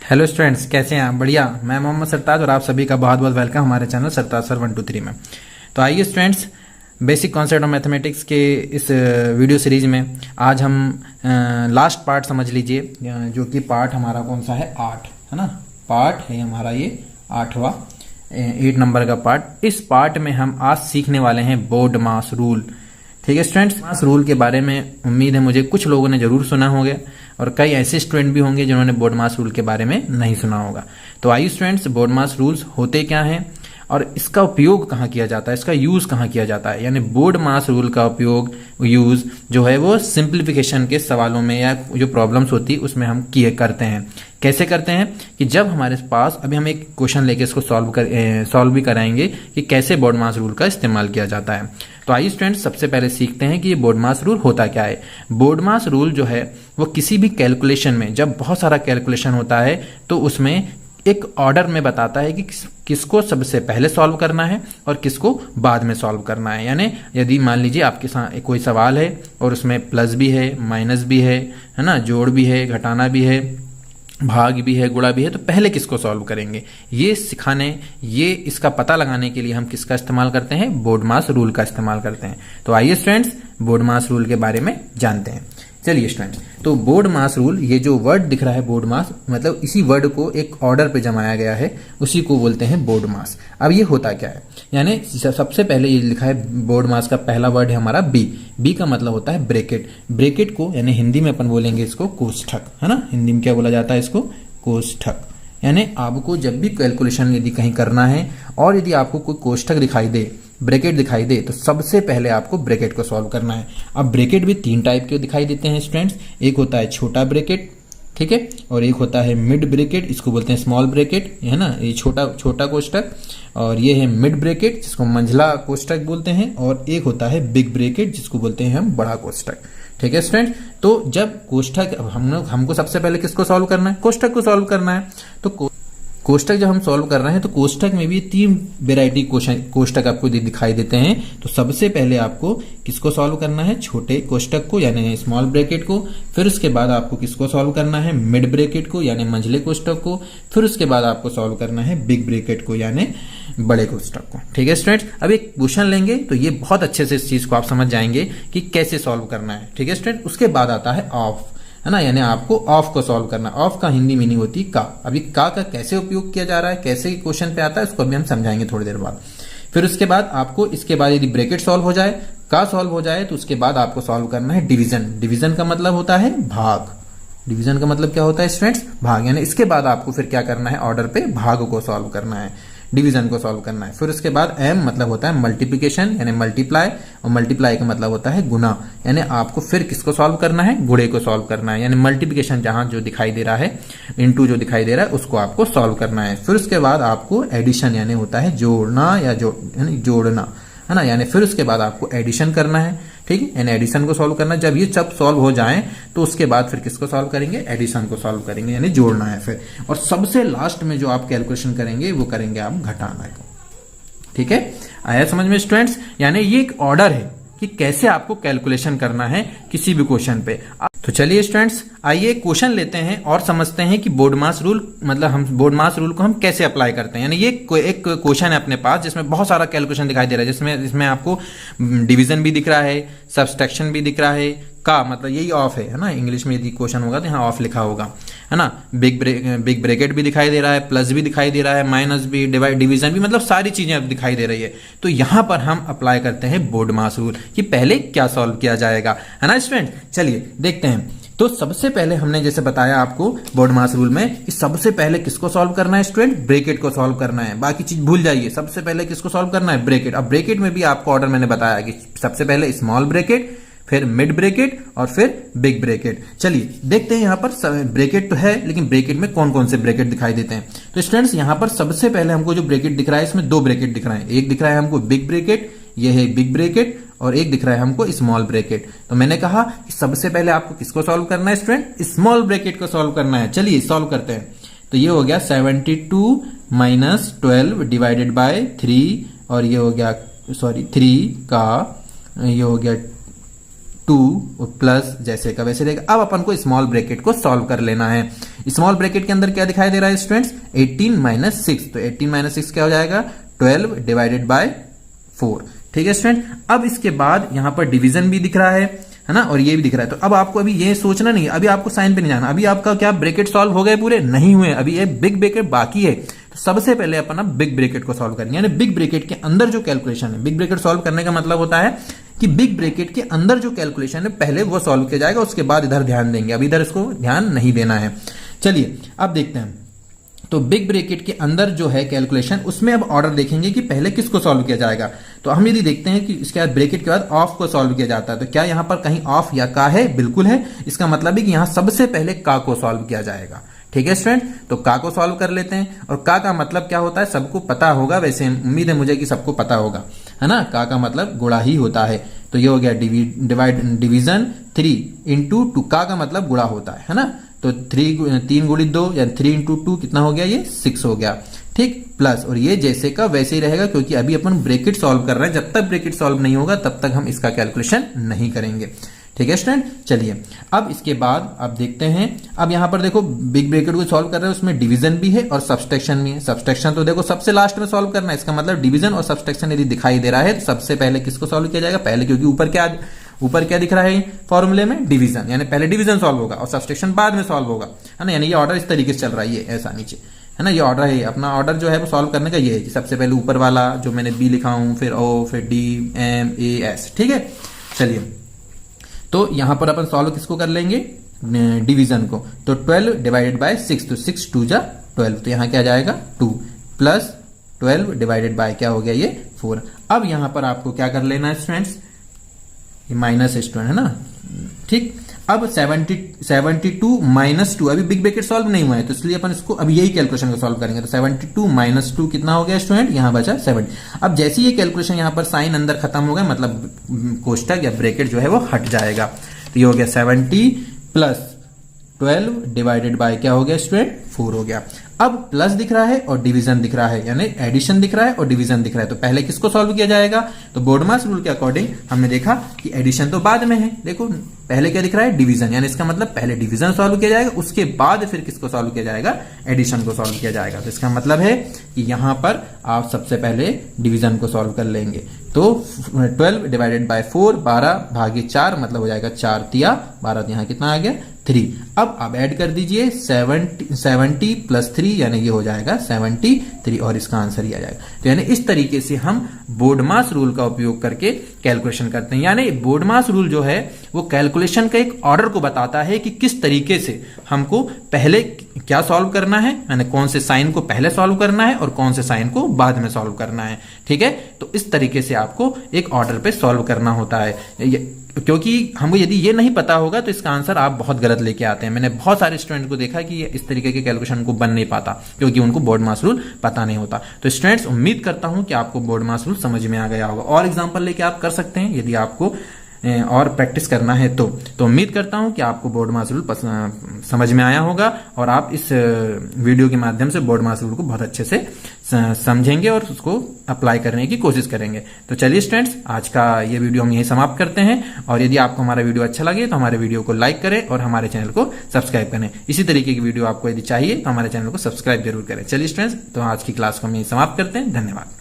Hello students, कैसे हैं आप? बढ़िया। मैं मोहम्मद सरताज और आप सभी का बहुत बहुत वेलकम हमारे चैनल सरताज सर 123 में। तो आइए students, basic concept of mathematics के इस वीडियो सीरीज में आज हम लास्ट पार्ट समझ लीजिए, जो कि पार्ट हमारा कौन सा है? 8 है ना। पार्ट है हमारा ये 8वां 8 नंबर का पार्ट। इस पार्ट में हम आज सीखने वाले हैं बोर्ड मास रूल। ठीक है स्टूडेंट्स, मास रूल के बारे में उम्मीद है मुझे कुछ लोगों ने जरूर सुना होगा और कई ऐसे स्टूडेंट भी होंगे जिन्होंने बोर्ड मास रूल के बारे में नहीं सुना होगा। तो आइए स्टूडेंट्स, बोर्ड मास रूल्स होते क्या हैं और इसका उपयोग कहाँ किया जाता है, इसका यूज कहाँ किया जाता है। यानी बोर्ड मास रूल का उपयोग यूज जो है वो सिंप्लीफिकेशन के सवालों में या जो प्रॉब्लम्स होती है उसमें हम किए करते हैं। कैसे करते हैं कि जब हमारे पास, अभी हम एक क्वेश्चन लेके इसको सॉल्व भी कराएंगे कि कैसे बोर्ड मास रूल का इस्तेमाल किया जाता है। तो आइए स्टूडेंट्स, सबसे पहले सीखते हैं कि ये बोर्ड मास रूल होता क्या है। बोर्ड मास रूल जो है वो किसी भी कैलकुलेशन में, जब बहुत सारा कैलकुलेशन होता है तो उसमें एक ऑर्डर में बताता है कि किसको सबसे पहले सॉल्व करना है और किसको बाद में सॉल्व करना है। यानी यदि मान लीजिए आपके साथ कोई सवाल है और उसमें प्लस भी है, माइनस भी है ना, जोड़ भी है, घटाना भी है, भाग भी है, गुणा भी है, तो पहले किसको सॉल्व करेंगे, ये सिखाने, ये इसका पता लगाने के लिए हम किसका इस्तेमाल करते हैं? बोर्ड मास रूल का इस्तेमाल करते हैं। तो आइए स्टूडेंट्स, बोर्ड मास रूल के बारे में जानते हैं। चलिए स्टूडेंट्स, तो बोर्ड मास रूल, ये जो वर्ड दिख रहा है बोर्ड मास, मतलब इसी वर्ड को एक ऑर्डर पे जमाया गया है, उसी को बोलते हैं बोर्ड मास। अब ये होता क्या है? यानी सबसे पहले ये लिखा है बोर्ड मास का पहला वर्ड है हमारा बी। बी का मतलब होता है ब्रैकेट। ब्रैकेट को यानी हिंदी में अपन बोलेंगे इसको कोष्ठक, है ना। हिंदी में क्या बोला जाता है इसको? कोष्ठक। यानी आपको जब भी कैलकुलेशन यदि कहीं करना है और यदि आपको कोई कोष्ठक दिखाई दे, ब्रैकेट दिखाई दे, तो सबसे पहले आपको ब्रैकेट को सॉल्व करना है। अब ब्रैकेट भी 3 टाइप के दिखाई देते हैं स्टूडेंट्स। एक होता है छोटा ब्रैकेट, ठीक है, और एक होता है मिड ब्रैकेट, इसको बोलते हैं स्मॉल ब्रैकेट, है ना, ये छोटा कोष्ठक। और ये है मिड ब्रैकेट जिसको मंझला कोष्ठक बोलते हैं, और एक होता है बिग ब्रैकेट जिसको बोलते हैं हम बड़ा कोष्ठक। ठीक है स्टूडेंट, तो जब कोष्ठक हमको सबसे पहले किसको सॉल्व करना है? कोष्ठक को सॉल्व करना है। तो कोष्ठक जब हम सॉल्व कर रहे हैं तो कोष्ठक में भी 3 वेराइटी कोष्ठक आपको दिखाई देते हैं। तो सबसे पहले आपको किसको सॉल्व करना है? छोटे कोष्ठक को यानी स्मॉल ब्रैकेट को। फिर उसके बाद आपको किसको सॉल्व करना है? मिड ब्रैकेट को यानी मंझले कोष्ठक को। फिर उसके बाद आपको सॉल्व करना है बिग ब्रैकेट को यानी बड़े कोष्ठक को। ठीक है स्टूडेंट्स, अब एक क्वेश्चन लेंगे तो ये बहुत अच्छे से इस चीज को आप समझ जाएंगे कि कैसे सॉल्व करना है। ठीक है स्टूडेंट, उसके बाद आता है ऑफ, है ना, यानी आपको ऑफ को सॉल्व करना। ऑफ का हिंदी मीनिंग होती है का। अभी का कैसे उपयोग किया जा रहा है, कैसे क्वेश्चन पे आता है, उसको अभी हम समझाएंगे थोड़ी देर बाद। फिर उसके बाद आपको, इसके बाद यदि ब्रैकेट सॉल्व हो जाए, का सॉल्व हो जाए, तो उसके बाद आपको सॉल्व करना है डिवीजन। डिवीजन का मतलब होता है भाग। डिवीजन का मतलब क्या होता है स्टूडेंट्स? भाग। यानी इसके बाद आपको फिर क्या करना है? ऑर्डर पे भाग को सॉल्व करना है, डिवीजन को सॉल्व करना है। फिर उसके बाद एम मतलब होता है मल्टीप्लिकेशन यानी मल्टीप्लाई, और मल्टीप्लाई का मतलब होता है गुना। यानी आपको फिर किसको सॉल्व करना है? गुणे को सॉल्व करना है। यानी मल्टीप्लिकेशन जहां जो दिखाई दे रहा है, इनटू जो दिखाई दे रहा है, उसको आपको सॉल्व करना है। फिर उसके बाद आपको एडिशन यानी होता है जोड़ना या जोड़ना, है ना। यानी फिर उसके बाद आपको एडिशन करना है, ठीक है, यानी एडिशन को सॉल्व करना है। जब ये सब सॉल्व हो जाए तो उसके बाद फिर किसको सॉल्व करेंगे? एडिशन को सॉल्व करेंगे, यानी जोड़ना है फिर। और सबसे लास्ट में जो आप कैलकुलेशन करेंगे वो करेंगे आप घटाना को। ठीक है, आया समझ में स्टूडेंट्स? यानी ये एक ऑर्डर है कि कैसे आपको कैलकुलेशन करना है किसी भी क्वेश्चन पे। तो चलिए स्टूडेंट्स, आइए क्वेश्चन लेते हैं और समझते हैं कि बोर्ड मास रूल, मतलब हम बोर्ड मास रूल को हम कैसे अप्लाई करते हैं। यानी ये एक क्वेश्चन है अपने पास जिसमें बहुत सारा कैलकुलेशन दिखाई दे रहा है, जिसमें आपको डिवीजन भी दिख रहा है, सब्सट्रैक्शन भी दिख रहा है, का मतलब यही ऑफ है ना। इंग्लिश में यदि क्वेश्चन होगा तो यहाँ ऑफ लिखा होगा, है ना। बिग ब्रैकेट भी दिखाई दे रहा है, प्लस भी दिखाई दे रहा है, माइनस भी, डिवीजन भी, मतलब सारी चीजें अब दिखाई दे रही है। तो यहाँ पर हम अप्लाई करते हैं बोर्ड मास रूल कि पहले क्या सॉल्व किया जाएगा, है ना स्टूडेंट। चलिए देखते हैं। तो सबसे पहले हमने जैसे बताया आपको बोर्ड मास रूल में कि सबसे पहले किसको सॉल्व करना है स्टूडेंट? ब्रैकेट को सॉल्व करना है। बाकी चीज भूल जाइए, सबसे पहले किसको सॉल्व करना है? ब्रैकेट। अब ब्रैकेट में भी आपको ऑर्डर मैंने बताया कि सबसे पहले स्मॉल ब्रैकेट, फिर मिड ब्रैकेट और फिर बिग ब्रैकेट। चलिए देखते हैं, यहाँ पर ब्रैकेट तो है लेकिन ब्रैकेट में कौन कौन से ब्रैकेट दिखाई देते हैं। तो स्टूडेंट्स, यहाँ पर सबसे पहले हमको जो ब्रैकेट दिख रहा है इसमें 2 ब्रैकेट दिख रहे हैं। एक दिख रहा है हमको बिग ब्रैकेट, ये है बिग ब्रैकेट, और एक दिख रहा है हमको स्मॉल ब्रैकेट। तो मैंने कहा कि सबसे पहले आपको किसको सॉल्व करना है स्टूडेंट? स्मॉल ब्रैकेट को सॉल्व करना है। चलिए सॉल्व करते हैं। तो ये हो गया 72 माइनस 12 डिवाइडेड बाय 3, और ये हो गया 3 का, ये हो गया 2 प्लस जैसे का वैसे रहेगा। अब अपन को स्मॉल ब्रैकेट को सॉल्व कर लेना है। स्मॉल ब्रैकेट के अंदर क्या दिखाई दे रहा है स्टूडेंट्स, 18 माइनस 6, तो 18 माइनस 6 क्या हो जाएगा, 12 डिवाइडेड बाय 4। ठीक है स्टूडेंट, अब इसके बाद यहां पर डिवीजन भी दिख रहा है ना, और ये भी दिख रहा है। तो अब आपको अभी ये सोचना नहीं, अभी आपको साइन पे नहीं जाना, अभी आपका क्या ब्रैकेट सॉल्व हो गए पूरे, नहीं हुए, अभी ये बिग ब्रैकेट बाकी है। तो सबसे पहले अपन अब बिग ब्रैकेट को सॉल्व करेंगे, यानी बिग ब्रैकेट के अंदर जो कैलकुलेशन है, बिग ब्रैकेट सॉल्व करने का मतलब होता है कि बिग ब्रैकेट के अंदर जो कैलकुलेशन है पहले वो सॉल्व किया जाएगा, उसके बाद इधर ध्यान देंगे, अभी इधर इसको ध्यान नहीं देना है। चलिए अब देखते हैं। तो बिग ब्रैकेट के अंदर जो है कैलकुलेशन, उसमें अब ऑर्डर देखेंगे कि पहले किसको सॉल्व किया जाएगा। तो हम यदि देखते हैं कि इसके बाद ब्रैकेट के बाद ऑफ को सॉल्व किया जाता है, तो क्या यहां पर कहीं ऑफ या का है, बिल्कुल है। इसका मतलब है कि यहां सबसे पहले का को सॉल्व किया जाएगा। ठीक है स्टूडेंट, तो का को सॉल्व कर लेते हैं। और का मतलब क्या होता है सबको पता होगा, वैसे उम्मीद है मुझे कि सबको पता होगा, है ना। का मतलब गुणा ही होता है। तो ये हो गया डिवीजन 3 इंटू 2, का मतलब गुणा होता है ना। तो 3 गुणित 2 या 3 इंटू 2 कितना हो गया, ये 6 हो गया। ठीक, प्लस, और ये जैसे का वैसे ही रहेगा, क्योंकि अभी अपन ब्रैकेट सॉल्व कर रहे हैं। जब तक ब्रैकेट सॉल्व नहीं होगा तब तक हम इसका कैलकुलेशन नहीं करेंगे। ठीक है स्टूडेंट, चलिए अब इसके बाद अब देखते हैं। अब यहां पर देखो बिग ब्रैकेट को सॉल्व कर रहे हैं, उसमें डिवीजन भी है और सब्सट्रैक्शन भी है। सब्सट्रैक्शन तो देखो सबसे लास्ट में सॉल्व करना है, इसका मतलब डिवीजन और सब्सट्रैक्शन यदि दिखाई दे रहा है तो सबसे पहले किसको सॉल्व किया जाएगा, पहले, क्योंकि ऊपर क्या दिख रहा है फॉर्मूले में, डिवीजन, यानी पहले डिवीजन सॉल्व होगा और सब्सट्रैक्शन बाद में सॉल्व होगा, है ना। यानी ये ऑर्डर इस तरीके से चल रहा है, ये ऐसा नीचे, है ना। ये ऑर्डर है, अपना ऑर्डर जो है वो सॉल्व करने का ये है कि सबसे पहले ऊपर वाला जो मैंने बी लिखा हूं, फिर ओ, फिर डी, एम, ए, एस। ठीक है, चलिए तो यहां पर अपन सॉल्व किसको कर लेंगे, डिवीजन को। तो 12 डिवाइडेड बाय 6, तो 6 2 जा 12, तो यहां क्या जाएगा 2 प्लस 12 डिवाइडेड बाय क्या हो गया, ये 4। अब यहां पर आपको क्या कर लेना है स्टूडेंट्स, ये माइनस स्टूडेंट है ना। ठीक, अब 72 माइनस 2, अभी बिग ब्रैकेट सॉल्व नहीं हुआ है, तो इसलिए अपन इसको अब यही कैलकुलेशन को सॉल्व करेंगे। तो 72 माइनस 2 कितना हो गया स्टूडेंट, यहां बचा 70। अब जैसे ये कैलकुलेशन यहां पर साइन अंदर खत्म हो गया, मतलब कोष्टक या ब्रैकेट जो है वो हट जाएगा। तो ये हो गया 70 प्लस 12 डिवाइडेड बाय क्या हो गया स्टूडेंट, 4 हो गया। अब प्लस दिख रहा है और डिवीजन दिख रहा है, यानी एडिशन दिख रहा है और डिवीजन दिख रहा है। तो पहले किसको सॉल्व किया जाएगा, तो बोर्डमास रूल के अकॉर्डिंग हमने देखा कि एडिशन तो बाद में है। देखो पहले क्या दिख रहा है, डिवीजन, यानी इसका मतलब पहले डिवीजन सॉल्व किया जाएगा, उसके बाद फिर किसको सॉल्व किया जाएगा, एडिशन को सॉल्व किया जाएगा। तो इसका मतलब है कि यहां पर आप सबसे पहले डिवीजन को सॉल्व कर लेंगे। तो 12 डिवाइडेड बाय 4, 12 भागे 4, मतलब हो जाएगा 4 तिया 12, यहां कितना आ गया 3। अब आप ऐड कर दीजिए 70 प्लस 3, यानी ये हो जाएगा 73, और इसका आंसर ही आ जाएगा। तो यानी इस तरीके से हम बोर्डमास रूल का उपयोग करके कैलकुलेशन करते हैं। यानी बोर्डमास रूल जो है वो कैलकुलेशन का एक ऑर्डर को बताता है कि किस तरीके से हमको पहले क्या सॉल्व करना है, यानी कौन से साइन को पहले सॉल्व करना है और कौन से साइन को बाद में सॉल्व करना है। ठीक है, तो इस तरीके से आपको एक ऑर्डर पे सॉल्व करना होता है, क्योंकि हमको यदि ये नहीं पता होगा तो इसका आंसर आप बहुत गलत लेके आते हैं। मैंने बहुत सारे स्टूडेंट को देखा कि इस तरीके के कैलकुलेशन को बन नहीं पाता, क्योंकि उनको बोर्डमास रूल पता नहीं होता। तो स्टूडेंट्स, उम्मीद करता हूं कि आपको बोर्डमास रूल समझ में आ गया होगा। और एग्जांपल लेके आप कर सकते हैं यदि आपको और प्रैक्टिस करना है तो उम्मीद करता हूं कि आपको बोर्डमास रूल समझ में आया होगा और आप इस वीडियो के माध्यम से बोर्डमास रूल को बहुत अच्छे से समझेंगे और उसको अप्लाई करने की कोशिश करेंगे। तो चलिए स्टूडेंट्स, आज का ये वीडियो हम यहीं समाप्त करते हैं। और यदि आपको हमारा वीडियो अच्छा लगे तो हमारे वीडियो को लाइक करें और हमारे चैनल को सब्सक्राइब करें। इसी तरीके की वीडियो आपको यदि चाहिए तो हमारे चैनल को सब्सक्राइब जरूर करें। चलिए स्टूडेंट्स, तो आज की क्लास को हम यहीं समाप्त करते हैं। धन्यवाद।